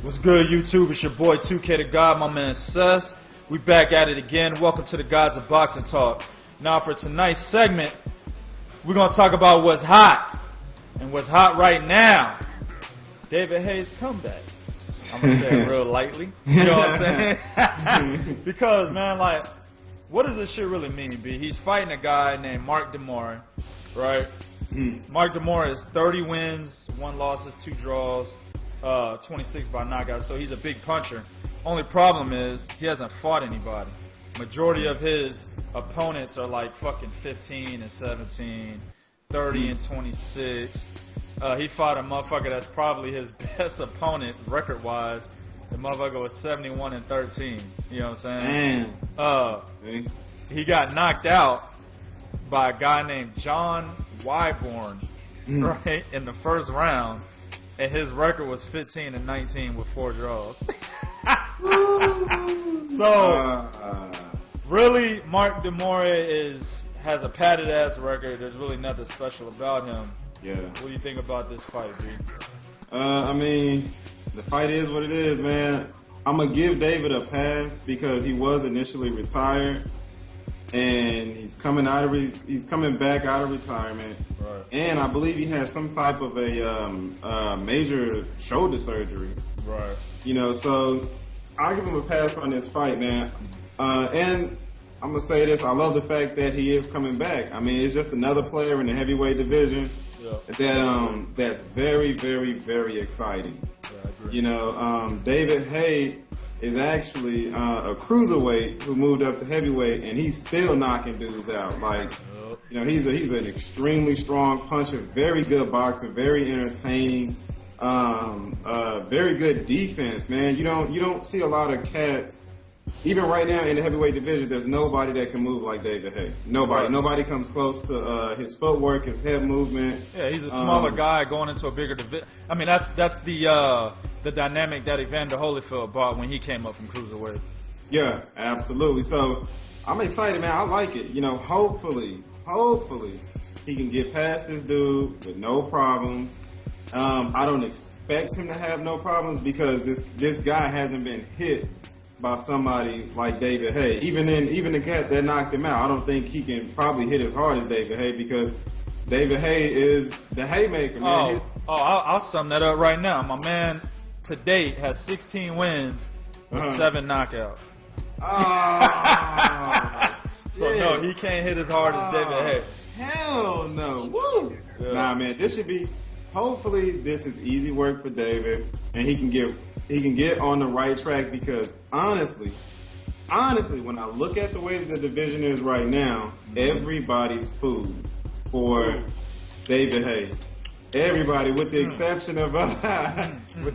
What's good, YouTube? It's your boy 2K the God, my man Sess. We back at it again. Welcome to the Gods of Boxing Talk. Now for tonight's segment, we're going to talk about what's hot. And what's hot right now, David Haye's comeback. I'm going to say it real lightly. You know what I'm saying? Because, man, like, what does this shit really mean, B? He's fighting a guy named Mark DeMore, right? Mark DeMore is 30 wins, 1 losses, 2 draws. 26 by knockout, so he's a big puncher. Only problem is he hasn't fought anybody. Majority of his opponents are like fucking 15 and 17, 30 and 26. He fought a motherfucker that's probably his best opponent record-wise. The motherfucker was 71 and 13. You know what I'm saying? He got knocked out by a guy named John Wyborn, right, in the first round. And his record was 15 and 19 with 4 draws. So, really, Mark DeMore has a padded ass record. There's really nothing special about him. Yeah. What do you think about this fight, B? I mean, the fight is what it is, man. I'm gonna give David a pass because he was initially retired, and he's coming back out of retirement. Right. And I believe he has some type of a major shoulder surgery. Right. You know, so I'll give him a pass on this fight, man. And I'm gonna say this: I love the fact that he is coming back. I mean, it's just another player in the heavyweight division that's very, very, very exciting. Yeah, I agree. You know, David Haye is actually a cruiserweight who moved up to heavyweight, and he's still knocking dudes out. Like, you know, he's an extremely strong puncher, very good boxer, very entertaining, very good defense, man. You don't see a lot of cats. Even right now in the heavyweight division, there's nobody that can move like David Haye. Nobody. Right. Nobody comes close to his footwork, his head movement. Yeah, he's a smaller guy going into a bigger division. I mean, that's the dynamic that Evander Holyfield brought when he came up from cruiserweight. Yeah, absolutely. So I'm excited, man. I like it. You know, hopefully he can get past this dude with no problems. I don't expect him to have no problems because this guy hasn't been hit by somebody like David Haye. Even the cat that knocked him out, I don't think he can probably hit as hard as David Haye because David Haye is the haymaker, man. I'll sum that up right now. My man to date has 16 wins with 7 knockouts. So no, he can't hit as hard as David Haye. Hell no. Woo! Yeah. Nah, man, hopefully this is easy work for David and he can get on the right track because honestly, when I look at the way the division is right now, everybody's food for David Haye. Everybody, with the exception of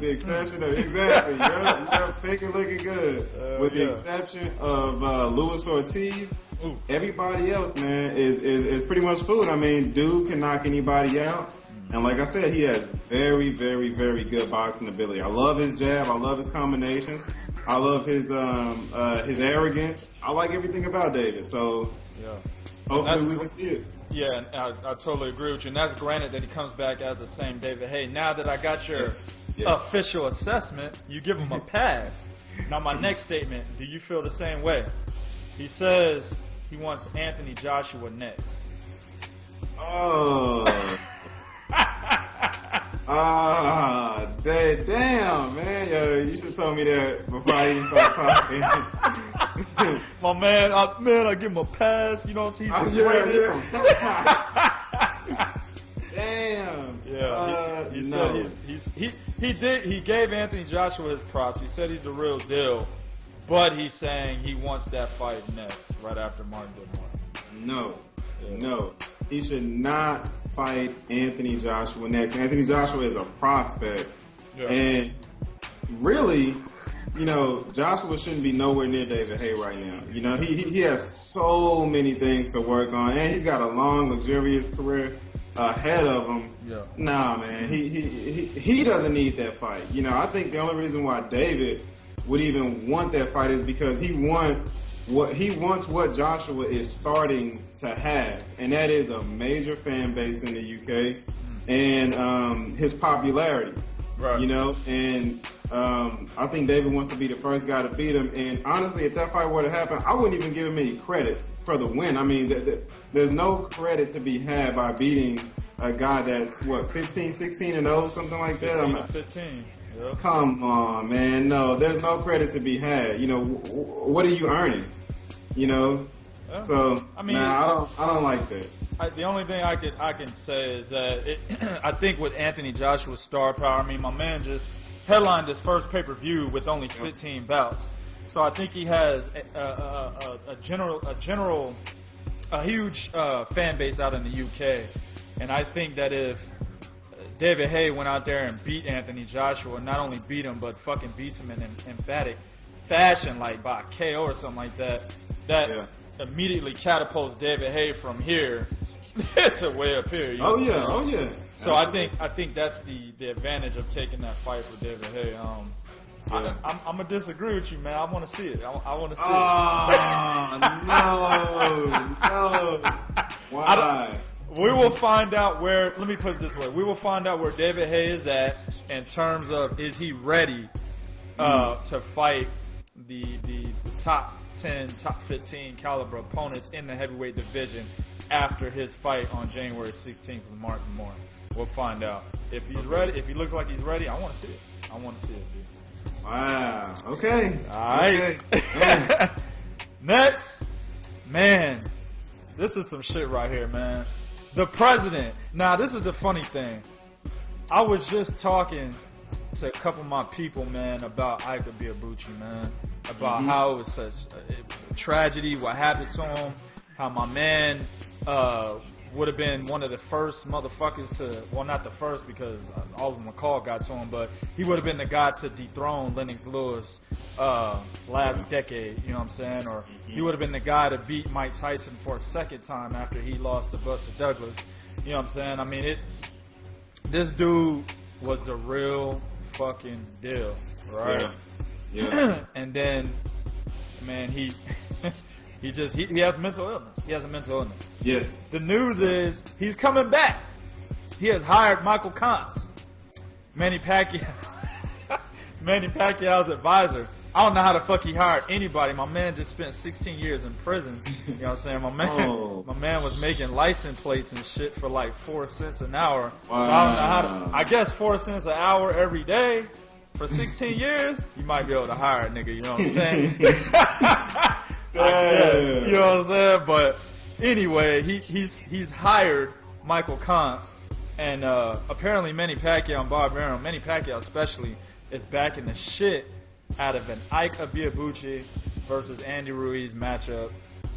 exactly, your finger looking good. With the exception of Luis Ortiz, everybody else, man, is pretty much food. I mean, dude can knock anybody out. And like I said, he has very, very, very good boxing ability. I love his jab. I love his combinations. I love his arrogance. I like everything about David. So hopefully we can see it. Yeah, and I totally agree with you. And that's granted that he comes back as the same David Haye. Now that I got your official assessment, you give him a pass. Now my next statement, do you feel the same way? He says he wants Anthony Joshua next. Damn, man. Yo, you should have told me that before I even start talking. My man, I give him a pass. You know, he's the greatest. Damn. Yeah. He gave Anthony Joshua his props. He said he's the real deal, but he's saying he wants that fight next, right after Martin DeMore. No. He should not fight Anthony Joshua next. Anthony Joshua is a prospect. Yeah. And really, you know, Joshua shouldn't be nowhere near David Haye right now. You know, he has so many things to work on, and he's got a long, luxurious career ahead of him. Yeah. Nah, man, he doesn't need that fight. You know, I think the only reason why David would even want that fight is because he wants what Joshua is starting to have, and that is a major fan base in the UK and his popularity. Right. You know, and I think David wants to be the first guy to beat him. And honestly, if that fight were to happen, I wouldn't even give him any credit for the win. I mean, there's no credit to be had by beating a guy that's, what, 15, 16 and 0, something like that? 15. Yep. Come on, man. No, there's no credit to be had. You know, what are you earning? You know? Yeah. So, I mean, I don't like that. The only thing I can say is that I think with Anthony Joshua's star power, I mean, my man just headlined his first pay-per-view with only 15 bouts. So I think he has a huge fan base out in the UK. And I think that if David Haye went out there and beat Anthony Joshua, not only beat him, but fucking beats him in an emphatic fashion, like by KO or something like that, immediately catapults David Haye from here to way up here. Oh yeah. So absolutely. I think that's the advantage of taking that fight for David Haye. I'm gonna disagree with you, man. I want to see it. I want to see it. No. Why? We will find out where. Let me put it this way: we will find out where David Haye is at in terms of is he ready to fight the top 10, top 15 caliber opponents in the heavyweight division after his fight on January 16th with Martin Mori. We'll find out if he's ready. If he looks like he's ready, I want to see it. Dude. Wow. Okay. All right. Okay. Next, man, this is some shit right here, man. The president. Now, this is the funny thing. I was just talking to a couple of my people, man, about Ike Ibeabuchi, man, about how it was such a tragedy, what happened to him, how my man would have been one of the first motherfuckers to, well, not the first because all of McCall got to him, but he would have been the guy to dethrone Lennox Lewis last decade, you know what I'm saying? Or he would have been the guy to beat Mike Tyson for a second time after he lost to Buster Douglas, you know what I'm saying? I mean, this dude was the real fucking deal, right? Yeah. And then, man, he has mental illness. He has a mental illness. Yes. The news is he's coming back. He has hired Michael Kantz, Manny Pacquiao's advisor. I don't know how the fuck he hired anybody. My man just spent 16 years in prison. You know what I'm saying? My man was making license plates and shit for like 4 cents an hour. Wow. So I don't know how to, I guess 4 cents an hour every day for 16 years, you might be able to hire a nigga, you know what I'm saying? You know what I'm saying? But anyway, he's hired Michael Kantz, and apparently Manny Pacquiao and Bob Arum, Manny Pacquiao especially, is backing the shit out of an Ike Ibeabuchi versus Andy Ruiz matchup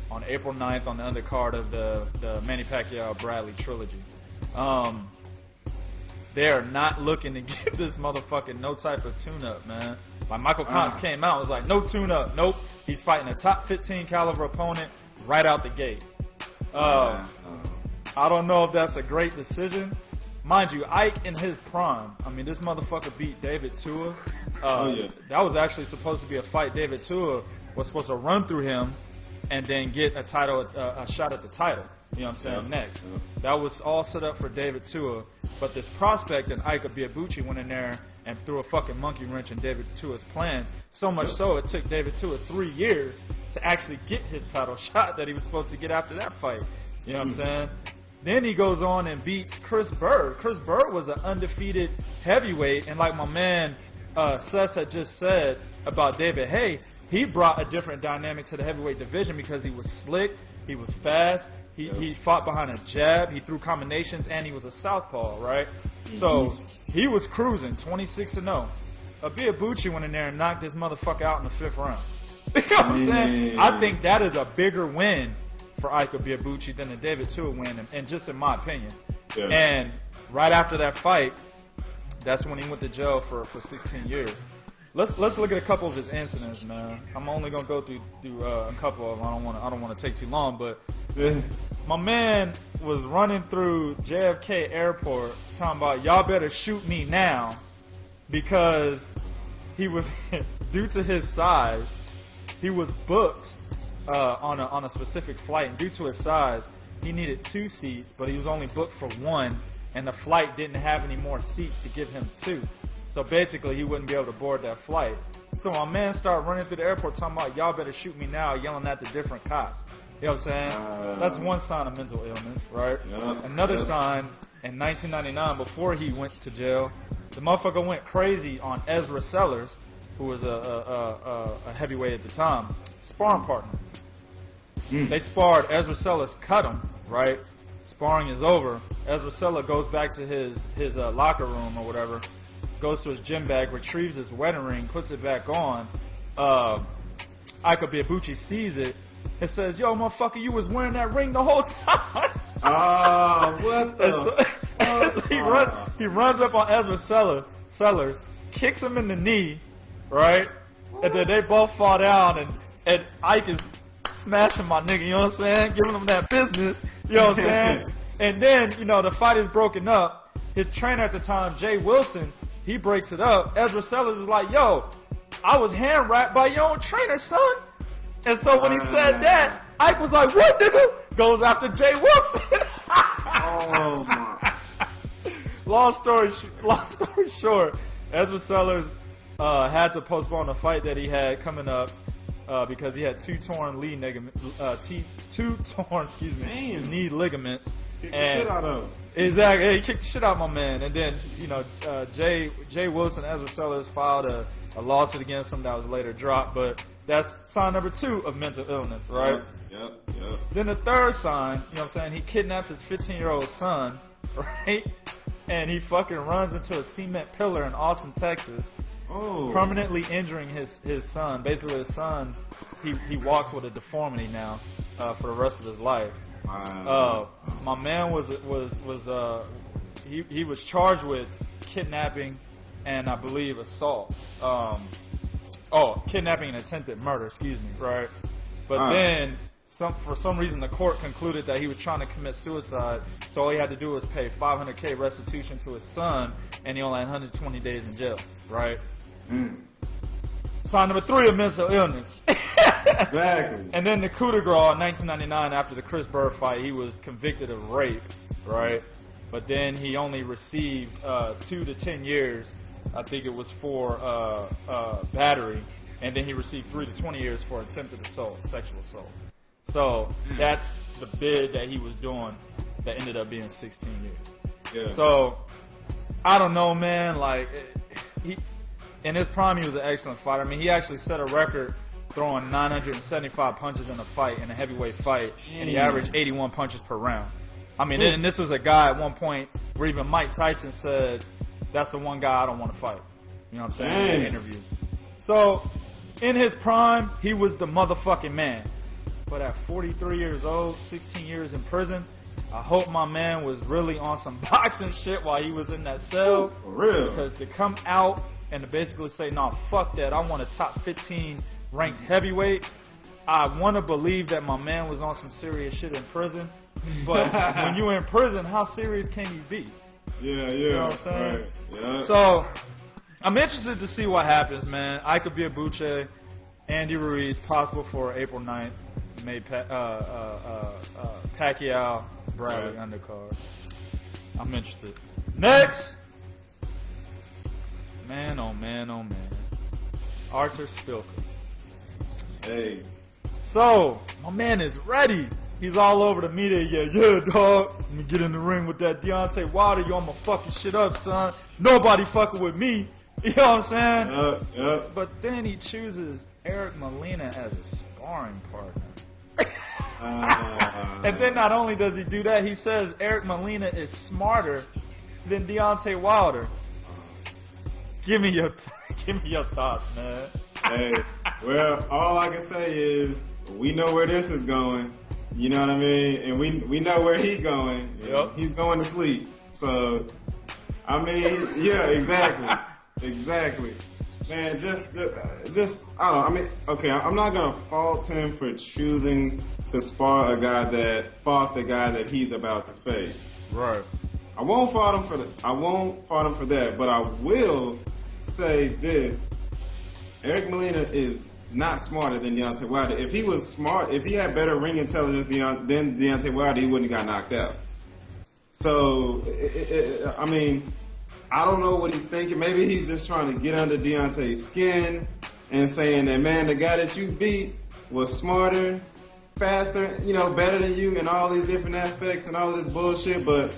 on April 9th on the undercard of the Manny Pacquiao Bradley trilogy. They are not looking to give this motherfucker no type of tune-up, man. Like Michael Kantz came out, was like, no tune-up, nope. He's fighting a top 15 caliber opponent right out the gate. I don't know if that's a great decision. Mind you, Ike in his prime, I mean, this motherfucker beat David Tua. That was actually supposed to be a fight. David Tua was supposed to run through him and then get a shot at the title. You know what I'm saying? Next. That was all set up for David Tua. But this prospect and Ike Ibeabuchi went in there and threw a fucking monkey wrench in David Tua's plans. So much so it took David Tua 3 years to actually get his title shot that he was supposed to get after that fight. You know what I'm saying? Then he goes on and beats Chris Bird. Chris Bird was an undefeated heavyweight, and like my man Seth had just said about David Haye, he brought a different dynamic to the heavyweight division because he was slick, he was fast, he fought behind a jab, he threw combinations, and he was a southpaw, right? So he was cruising, 26-0. Ibeabuchi went in there and knocked this motherfucker out in the 5th round. You know what I'm saying? I think that is a bigger win for Ike Ibeabuchi than the David Tua win, and just in my opinion. Yeah. And right after that fight, that's when he went to jail for 16 years. Let's look at a couple of his incidents, man. I'm only gonna go through a couple of them. I don't want to take too long, but my man was running through JFK Airport talking about y'all better shoot me now because he was due to his size, he was booked on a specific flight, and due to his size, he needed 2 seats, but he was only booked for 1, and the flight didn't have any more seats to give him 2. So basically, he wouldn't be able to board that flight. So my man started running through the airport talking about, y'all better shoot me now, yelling at the different cops. You know what I'm saying? That's one sign of mental illness, right? Another sign, in 1999, before he went to jail, the motherfucker went crazy on Ezra Sellers, who was a heavyweight at the time, sparring partner. They sparred. Ezra Sellers cut him, right? Sparring is over. Ezra Sellers goes back to his locker room or whatever, goes to his gym bag, retrieves his wedding ring, puts it back on. Ike Ibeabuchi sees it and says, yo, motherfucker, you was wearing that ring the whole time. What the? So he runs up on Ezra Sellers, kicks him in the knee, right? What? And then they both fall down, and Ike is smashing my nigga, you know what I'm saying? Giving him that business, you know what I'm saying? And then, the fight is broken up. His trainer at the time, Jay Wilson, he breaks it up. Ezra Sellers is like, yo, I was hand wrapped by your own trainer, son. And so when he said that, Ike was like, what, nigga? Goes after Jay Wilson. Oh, my. Long story short, Ezra Sellers had to postpone a fight that he had coming up because he had two torn knee ligaments. Kick the shit out of him. Exactly. He kicked the shit out of my man. And then, Jay Wilson, Ezra Sellers filed a lawsuit against him that was later dropped. But that's sign number 2 of mental illness, right? Yep. Then the third sign, you know what I'm saying? He kidnaps his 15-year-old son, right? And he fucking runs into a cement pillar in Austin, Texas. Oh. Permanently injuring his son. Basically, his son, he walks with a deformity now for the rest of his life. My man he was charged with kidnapping and I believe assault. Kidnapping and attempted murder, excuse me, right? But then for some reason the court concluded that he was trying to commit suicide, so all he had to do was pay $500K restitution to his son, and he only had 120 days in jail, right? Sign number 3 of mental illness. Exactly. And then the coup de grace in 1999, after the Chris Bird fight, he was convicted of rape, right? But then he only received 2 to 10 years. I think it was for battery, and then he received 3 to 20 years for attempted assault, sexual assault. So that's the bid that he was doing that ended up being 16 years. Yeah. So I don't know, man. Like in his prime, he was an excellent fighter. I mean, he actually set a record throwing 975 punches in a fight, in a heavyweight fight, and he averaged 81 punches per round. I mean, and this was a guy at one point where even Mike Tyson said, that's the one guy I don't want to fight. You know what I'm saying? In an interview. So, in his prime, he was the motherfucking man. But at 43 years old, 16 years in prison, I hope my man was really on some boxing shit while he was in that cell. For real. Because to come out and to basically say, no, fuck that, I want a top 15 ranked heavyweight, I want to believe that my man was on some serious shit in prison. But when you're in prison, how serious can you be? Yeah. You know what I'm saying? Right. Yeah. So, I'm interested to see what happens, man. Ike Ibeabuchi, Andy Ruiz, possible for April 9th. Made Pacquiao, Bradley undercard. I'm interested. Next! Man, oh man, oh man. Artur Szpilka. Hey. So, my man is ready. He's all over the media. Yeah, dog. Let me get in the ring with that Deontay Wilder. Yo, I'ma fucking shit up, son. Nobody fucking with me. You know what I'm saying? Yep. But then he chooses Eric Molina as a sparring partner. And then not only does he do that, he says Eric Molina is smarter than Deontay Wilder. Give me your thoughts, man. Hey, well, all I can say is we know where this is going. You know what I mean? And we know where he's going. Yep. He's going to sleep. So, I mean, yeah, exactly. Man, just, I don't know. I mean, okay, I'm not gonna fault him for choosing to spar a guy the guy that he's about to face. Right. I won't fault him for that, but I will say this. Eric Molina is not smarter than Deontay Wilder. If he was smart, if he had better ring intelligence than Deontay Wilder, he wouldn't have got knocked out. So, I mean, I don't know what he's thinking. Maybe he's just trying to get under Deontay's skin and saying that, man, the guy that you beat was smarter, faster, you know, better than you in all these different aspects and all of this bullshit, but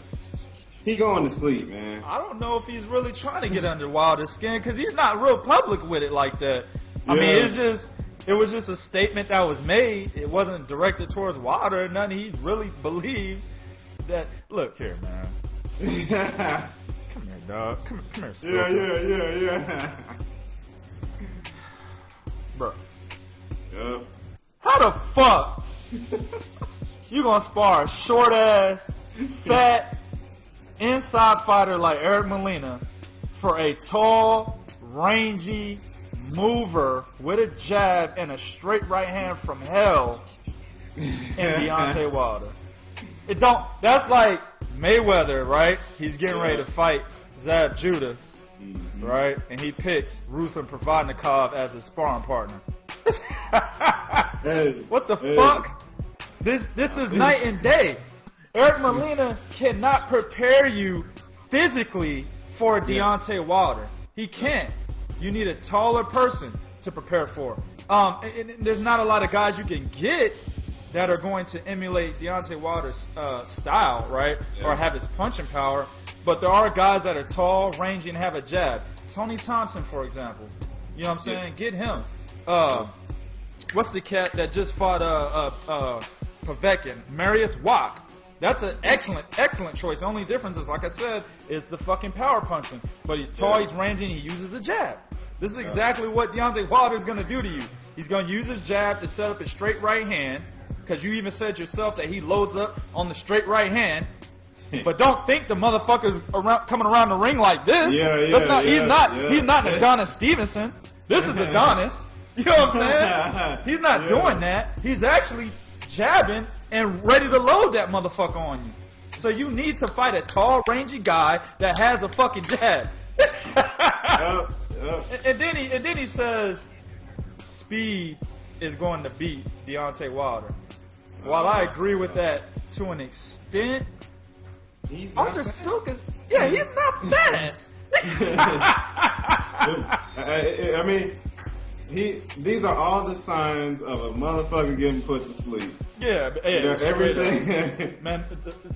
he going to sleep, man. I don't know if he's really trying to get under Wilder's skin because he's not real public with it like that. I mean, it was just a statement that was made. It wasn't directed towards Wilder or nothing. He really believes that. Look here, man. Come here, dog. Come here, Szpilka. Yeah. Bro. Yep. How the fuck you gonna spar a short ass, fat, inside fighter like Eric Molina for a tall, rangy mover with a jab and a straight right hand from hell in Deontay Wilder? It don't. That's like Mayweather, right? He's getting ready to fight Zab Judah, right? And he picks Ruslan Provodnikov as his sparring partner. What the fuck? This is night and day. Eric Molina cannot prepare you physically for Deontay Wilder. He can't. You need a taller person to prepare for. And there's not a lot of guys you can get that are going to emulate Deontay Wilder's style, right? Yeah. Or have his punching power. But there are guys that are tall, rangy, and have a jab. Tony Thompson, for example. You know what I'm saying? Get him. What's the cat that just fought Povetkin? Marius Wach. That's an excellent choice. The only difference is, like I said, is the fucking power punching. But he's tall, he's rangy, and he uses a jab. This is exactly what Deontay Wilder is going to do to you. He's going to use his jab to set up his straight right hand, because you even said yourself that he loads up on the straight right hand. But don't think the motherfucker's coming around the ring like this. He's not Adonis Stevenson. This is Adonis. You know what I'm saying? He's not doing that. He's actually jabbing and ready to load that motherfucker on you. So you need to fight a tall, rangy guy that has a fucking jab. And then he says speed is going to beat Deontay Wilder. While I agree with that to an extent, Artur Szpilka, he's not fast. I mean, these are all the signs of a motherfucker getting put to sleep. Everything. Man,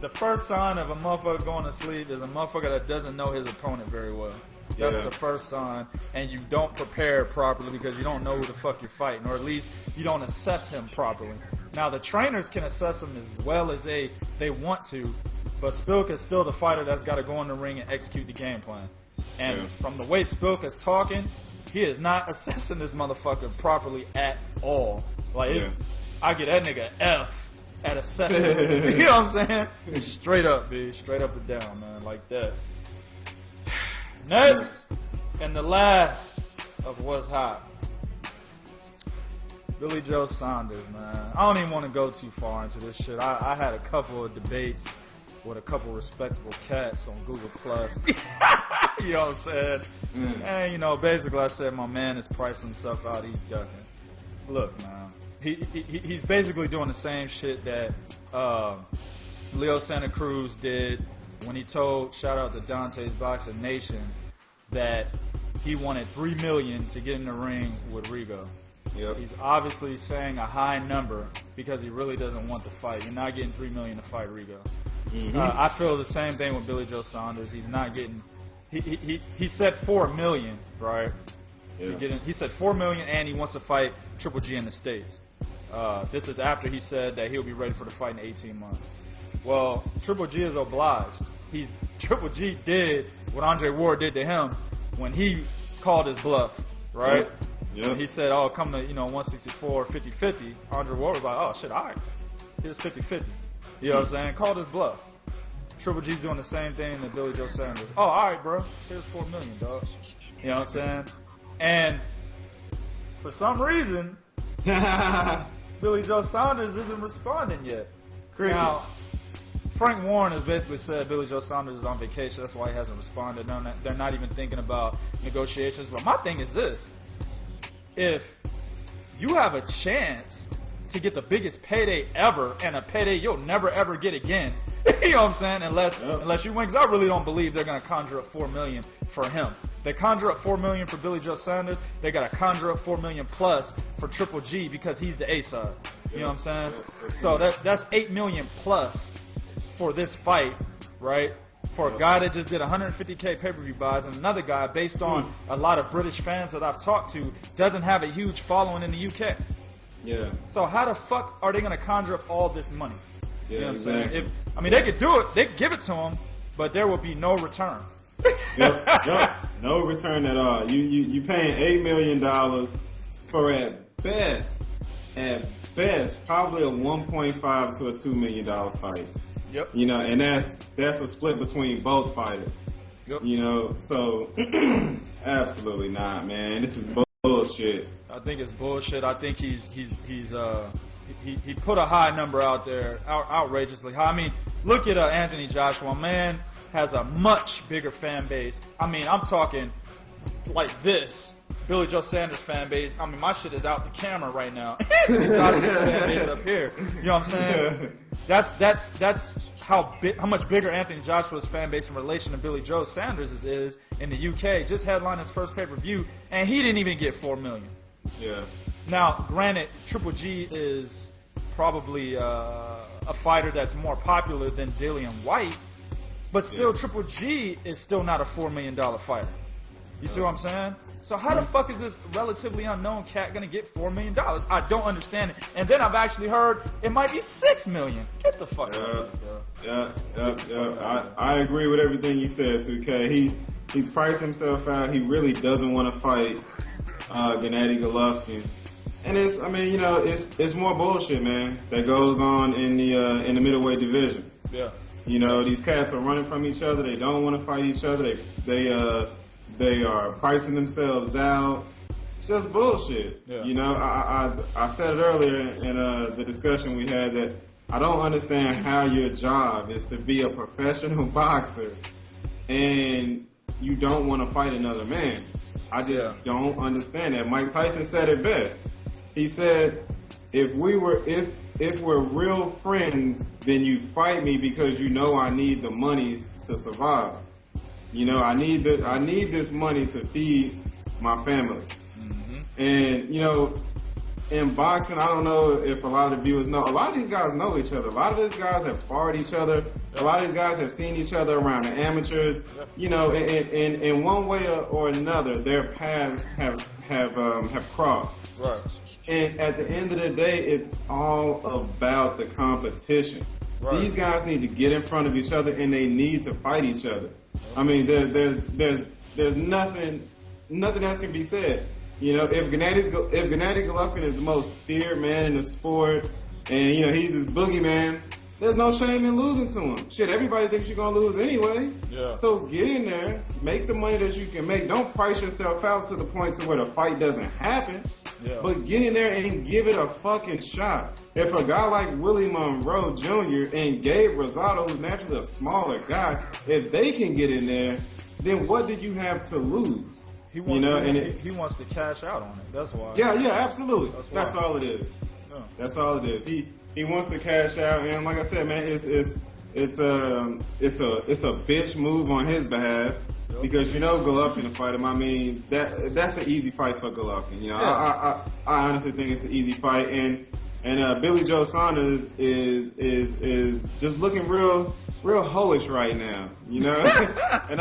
the first sign of a motherfucker going to sleep is a motherfucker that doesn't know his opponent very well. That's the first sign, and you don't prepare properly because you don't know who the fuck you're fighting, or at least you don't assess him properly. Now, the trainers can assess him as well as they want to, but Szpilka is still the fighter that's got to go in the ring and execute the game plan. And from the way Szpilka's talking, he is not assessing this motherfucker properly at all. Like, I get that nigga F at assessing. You know what I'm saying? Straight up, B. Straight up and down, man. Like that. Next, and the last of what's hot, Billy Joe Saunders, man. I don't even want to go too far into this shit. I had a couple of debates with a couple respectable cats on Google Plus. You know what I'm saying? And, you know, basically I said my man is pricing himself out, he's ducking. Look, man, he's basically doing the same shit that Leo Santa Cruz did when he told, shout out to Dante's Boxing Nation, that he wanted $3 million to get in the ring with Rigo. Yep. He's obviously saying a high number because he really doesn't want the fight. You're not getting $3 million to fight Rigo. I feel the same thing with Billy Joe Saunders. He's not getting. He said $4 million, right? Yeah. He said $4 million, and he wants to fight Triple G in the States. This is after he said that he'll be ready for the fight in 18 months. Well, Triple G is obliged. Triple G did what Andre Ward did to him when he called his bluff, right? Yep. He said, oh, come to, 164, 50-50. Andre Ward was like, oh, shit, all right. Here's 50-50. You know what I'm saying? Called his bluff. Triple G's doing the same thing that Billy Joe Saunders. Oh, all right, bro. Here's $4 million, dog. You know what I'm saying? And for some reason, Billy Joe Saunders isn't responding yet. Crazy. Now, Frank Warren has basically said Billy Joe Saunders is on vacation. That's why he hasn't responded. They're not even thinking about negotiations. But my thing is this. If you have a chance to get the biggest payday ever and a payday you'll never ever get again, You know what I'm saying? Unless you win, because I really don't believe they're gonna conjure up $4 million for him. They conjure up $4 million for Billy Joe Saunders. They gotta conjure up $4 million plus for Triple G because he's the A side. You know what I'm saying? So that's $8 million plus for this fight, right? For a guy that just did 150K pay-per-view buys, and another guy, based on a lot of British fans that I've talked to, doesn't have a huge following in the UK. Yeah. So how the fuck are they gonna conjure up all this money? Yeah, you know what exactly. I'm saying? They could do it. They could give it to him, but there will be no return. Yep. No return at all. You paying $8 million for at best, probably a 1.5 to a $2 million fight. Yep. You know, and that's a split between both fighters. Yep. You know, so absolutely not, man. This is bullshit. I think it's bullshit. I think he put a high number out there, outrageously high. I mean, look at Anthony Joshua. Man has a much bigger fan base. I mean, I'm talking like this. Billy Joe Saunders fan base. I mean, my shit is out the camera right now. Anthony Joshua's fan base up here. You know what I'm saying? That's how much bigger Anthony Joshua's fan base in relation to Billy Joe Saunders is in the UK. Just headlined his first pay-per-view, and he didn't even get 4 million. Yeah. Now, granted, Triple G is probably a fighter that's more popular than Dillian White, but still, Triple G is still not a $4 million fighter. You see what I'm saying? So how the fuck is this relatively unknown cat gonna get $4 million? I don't understand it. And then I've actually heard it might be $6 million. Get the fuck out of here, bro. Yeah. I agree with everything you said, 2K. He's priced himself out. He really doesn't want to fight Gennady Golovkin. And it's more bullshit, man, that goes on in the middleweight division. Yeah. You know, these cats are running from each other. They don't want to fight each other. They are pricing themselves out. It's just bullshit. Yeah. You know, I said it earlier in the discussion we had that I don't understand how your job is to be a professional boxer and you don't want to fight another man. I just don't understand that. Mike Tyson said it best. He said, if we're real friends, then you fight me because you know I need the money to survive. You know, I need this money to feed my family. Mm-hmm. And, you know, in boxing, I don't know if a lot of the viewers know, a lot of these guys know each other. A lot of these guys have sparred each other. A lot of these guys have seen each other around the amateurs. You know, in one way or another, their paths have crossed. Right. And at the end of the day, it's all about the competition. Right. These guys need to get in front of each other and they need to fight each other. I mean, there's nothing else can be said. You know, if Gennady Golovkin is the most feared man in the sport, and you know he's this boogeyman, there's no shame in losing to him. Shit, everybody thinks you're gonna lose anyway. Yeah. So get in there, make the money that you can make. Don't price yourself out to the point to where the fight doesn't happen. Yeah. But get in there and give it a fucking shot. If a guy like Willie Monroe Jr. and Gabe Rosado, who's naturally a smaller guy, if they can get in there, then what do you have to lose? He wants to cash out on it. That's why. Yeah, absolutely. That's all it is. Yeah. That's all it is. He wants to cash out, and like I said, man, it's a bitch move on his behalf. Yep. Because you know Golovkin to fight him. I mean that's an easy fight for Golovkin. You know, I honestly think it's an easy fight, and Billy Joe Saunders is just looking real hoish right now. You know, and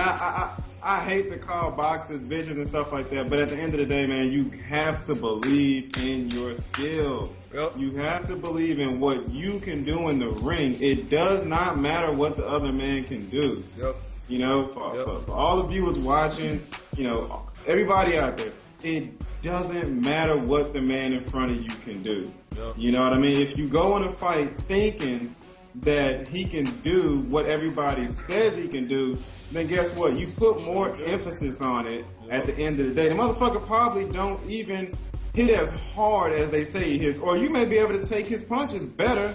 I hate to call boxers bitches and stuff like that, but at the end of the day, man, you have to believe in your skill. Yep. You have to believe in what you can do in the ring. It does not matter what the other man can do. Yep. You know, for all the viewers watching, you know, everybody out there, it doesn't matter what the man in front of you can do. Yep. You know what I mean? If you go in a fight thinking that he can do what everybody says he can do, then guess what? You put more emphasis on it at the end of the day. The motherfucker probably don't even hit as hard as they say he hits, or you may be able to take his punches better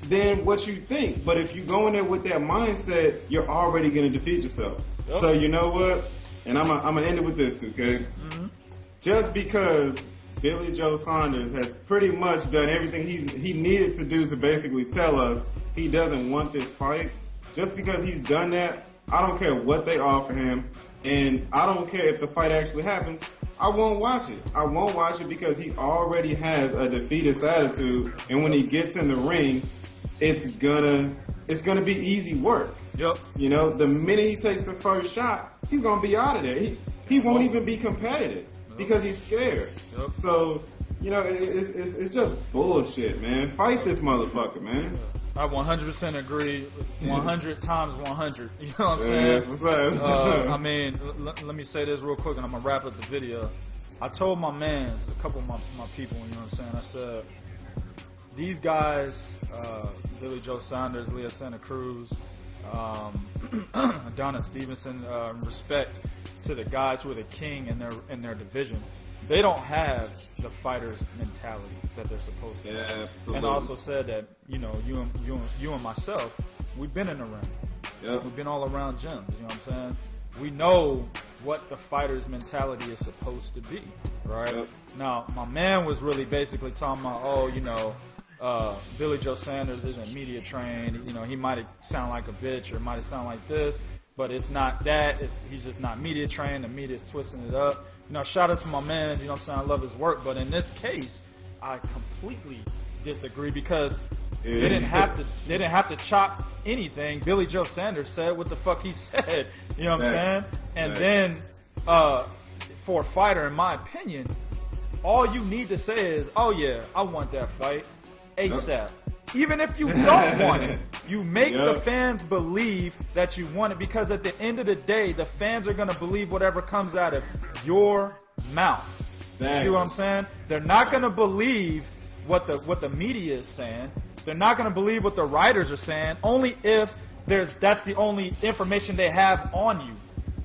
than what you think. But if you go in there with that mindset, you're already going to defeat yourself. Yep. So you know what? And I'm gonna end it with this too, okay? Mm-hmm. Just because Billy Joe Saunders has pretty much done everything he needed to do to basically tell us he doesn't want this fight, just because he's done that, I don't care what they offer him, and I don't care if the fight actually happens. I won't watch it. I won't watch it because he already has a defeatist attitude, and when he gets in the ring, it's gonna be easy work. Yep. You know, the minute he takes the first shot, he's gonna be out of there. He won't even be competitive because he's scared. Yep. So, you know, it's just bullshit, man. Fight this motherfucker, man. I 100% agree. 100 times 100. You know what I'm saying? That's what's up. I mean, let me say this real quick, and I'm gonna wrap up the video. I told my mans, a couple of my people, you know what I'm saying? I said, these guys, Billy Joe Saunders, Leah Santa Cruz, Adonis Stevenson, respect to the guys who are the king in their divisions. They don't have the fighter's mentality that they're supposed to have. Yeah, absolutely. And also said that, you know, you and myself, we've been in the ring. Yep. We've been all around gyms, you know what I'm saying? We know what the fighter's mentality is supposed to be, right? Yep. Now, my man was really basically talking about, oh, you know, Billy Joe Saunders isn't media trained. You know, he might have sound like a bitch or might have sound like this, but it's not that. He's just not media trained. The media's twisting it up. You know, shout out to my man. You know what I'm saying? I love his work. But in this case, I completely disagree because they didn't have to chop anything. Billy Joe Saunders said what the fuck he said. You know what I'm saying? And then, for a fighter, in my opinion, all you need to say is, oh yeah, I want that fight ASAP. Yep. Even if you don't want it, you make the fans believe that you want it, because at the end of the day, the fans are going to believe whatever comes out of your mouth. Exactly. You see what I'm saying? They're not going to believe what the media is saying. They're not going to believe what the writers are saying, only if that's the only information they have on you.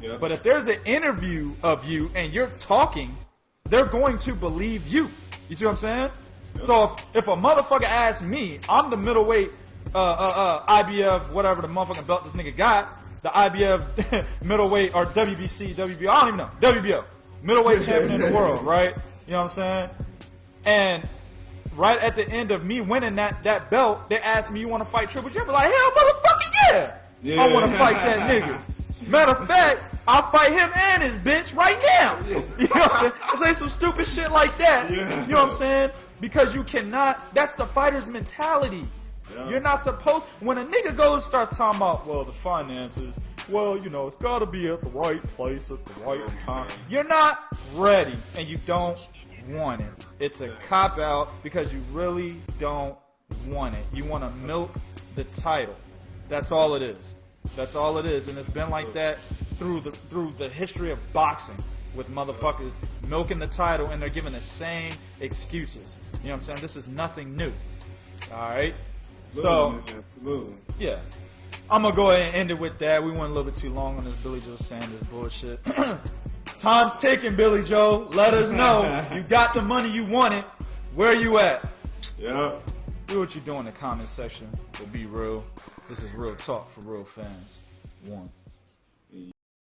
Yep. But if there's an interview of you and you're talking, they're going to believe you. You see what I'm saying? Yep. So if a motherfucker asks me, I'm the middleweight, IBF, whatever the motherfucking belt this nigga got, the IBF middleweight or WBC, WBO, I don't even know, WBO, middleweight champion in the world, right? You know what I'm saying? And right at the end of me winning that belt, they asked me, you want to fight Triple J? I'm like, hell motherfucking yeah. I want to fight that nigga. Matter of fact, I'll fight him and his bitch right now. You know what I'm saying? Say some stupid shit like that. Yeah. You know what I'm saying? Because you cannot, that's the fighter's mentality. Yeah. You're not supposed, when a nigga starts talking about, well, the finances, well, you know, it's gotta be at the right place at the right time. You're not ready and you don't want it. It's a cop out because you really don't want it. You want to milk the title. That's all it is. That's all it is. And it's been like that through the history of boxing, with motherfuckers milking the title and they're giving the same excuses. You know what I'm saying? This is nothing new. Alright? So, absolutely. Yeah. I'm gonna go ahead and end it with that. We went a little bit too long on this Billy Joe Saunders bullshit. Time's ticking, Billy Joe. Let us know. You got the money you wanted. Where you at? Yep. Do what you do in the comment section. But be real. This is real talk for real fans. One.